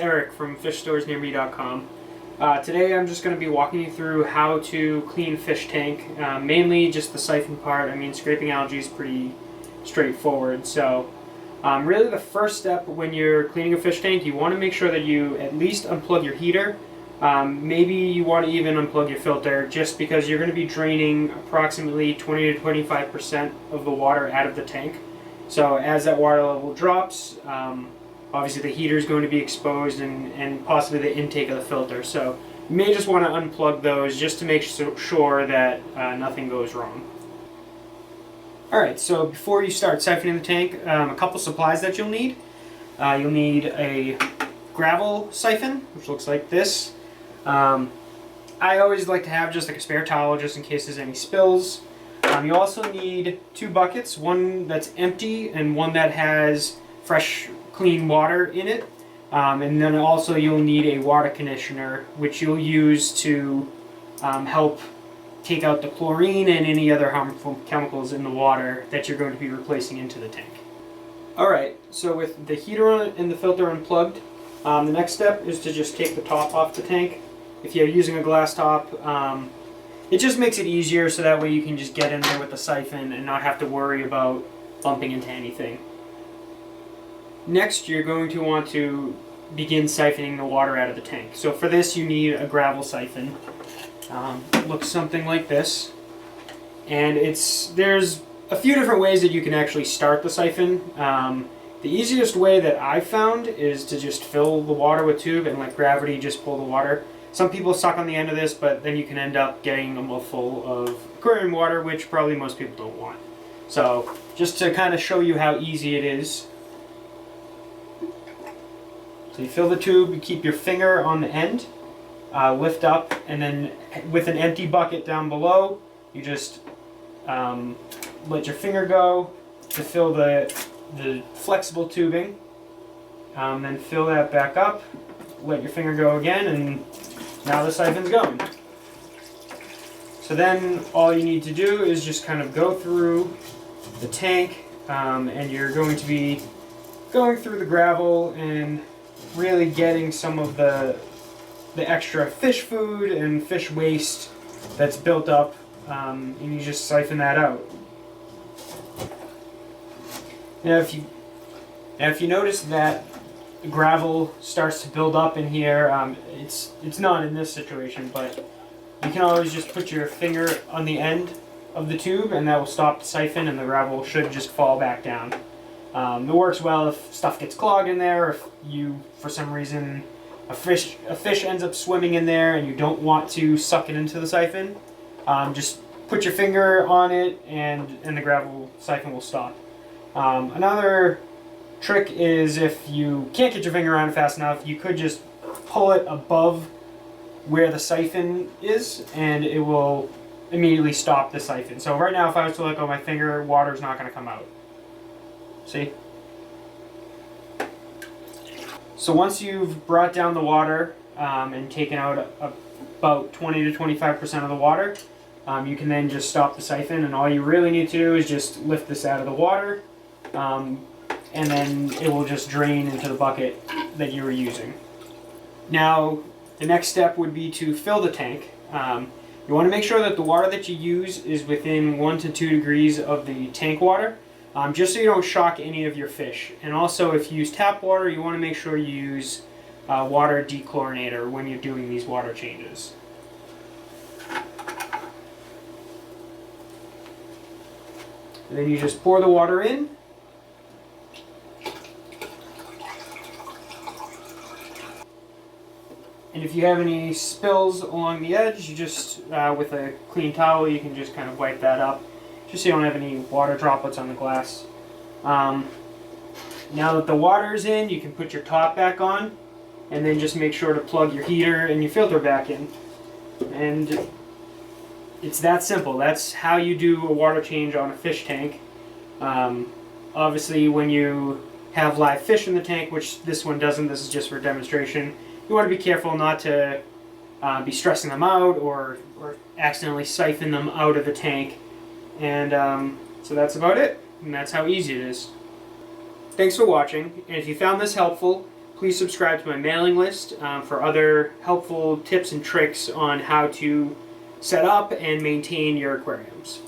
Eric from fishstoresnearme.com. Today I'm just going to be walking you through how to clean fish tank, mainly just the siphon part. I mean, scraping algae is pretty straightforward. So really the first step when you're cleaning a fish tank, you want to make sure that you at least unplug your heater. Maybe you want to even unplug your filter, just because you're going to be draining approximately 20 to 25% of the water out of the tank. So as that water level drops, obviously the heater is going to be exposed and possibly the intake of the filter. So you may just want to unplug those just to make sure that nothing goes wrong. Alright, so before you start siphoning the tank, a couple supplies that you'll need. You'll need a gravel siphon, which looks like this. I always like to have just like a spare towel just in case there's any spills. You also need two buckets, one that's empty and one that has fresh, clean water in it. And then also you'll need a water conditioner, which you'll use to help take out the chlorine and any other harmful chemicals in the water that you're going to be replacing into the tank. Alright, so with the heater and the filter unplugged, the next step is to just take the top off the tank. If you're using a glass top, it just makes it easier, so that way you can just get in there with the siphon and not have to worry about bumping into anything. Next, you're going to want to begin siphoning the water out of the tank. So for this, you need a gravel siphon. It looks something like this. And there's a few different ways that you can actually start the siphon. The easiest way that I've found is to just fill the water with tube and let gravity just pull the water. Some people suck on the end of this, but then you can end up getting a mouthful of aquarium water, which probably most people don't want. So just to kind of show you how easy it is. So you fill the tube, you keep your finger on the end, lift up, and then with an empty bucket down below, you just let your finger go to fill the flexible tubing, then fill that back up, let your finger go again, and now the siphon's going. So then all you need to do is just kind of go through the tank, and you're going to be going through the gravel and really getting some of the extra fish food and fish waste that's built up, and you just siphon that out. Now if you notice that gravel starts to build up in here, it's not in this situation, but you can always just put your finger on the end of the tube and that will stop the siphon, and the gravel should just fall back down. It works well if stuff gets clogged in there, or if you, for some reason, a fish ends up swimming in there and you don't want to suck it into the siphon. Just put your finger on it and the gravel siphon will stop. Another trick is, if you can't get your finger on it fast enough, you could just pull it above where the siphon is and it will immediately stop the siphon. So right now, if I was to let go of my finger, water's not going to come out. See? So once you've brought down the water and taken out about 20 to 25% of the water, you can then just stop the siphon, and all you really need to do is just lift this out of the water, and then it will just drain into the bucket that you were using. Now, the next step would be to fill the tank. You want to make sure that the water that you use is within 1 to 2 degrees of the tank water, just so you don't shock any of your fish. And also, if you use tap water, you want to make sure you use water dechlorinator when you're doing these water changes. And then you just pour the water in. And if you have any spills along the edge, you just, with a clean towel, you can just kind of wipe that up, just so you don't have any water droplets on the glass. Now that the water's in, you can put your top back on, and then just make sure to plug your heater and your filter back in. And it's that simple. That's how you do a water change on a fish tank. Obviously, when you have live fish in the tank, which this one doesn't, this is just for demonstration, you want to be careful not to be stressing them out or accidentally siphon them out of the tank. And so that's about it, and that's how easy it is. Thanks for watching, and if you found this helpful, please please subscribe to my mailing list for other helpful tips and tricks on how to set up and maintain your aquariums.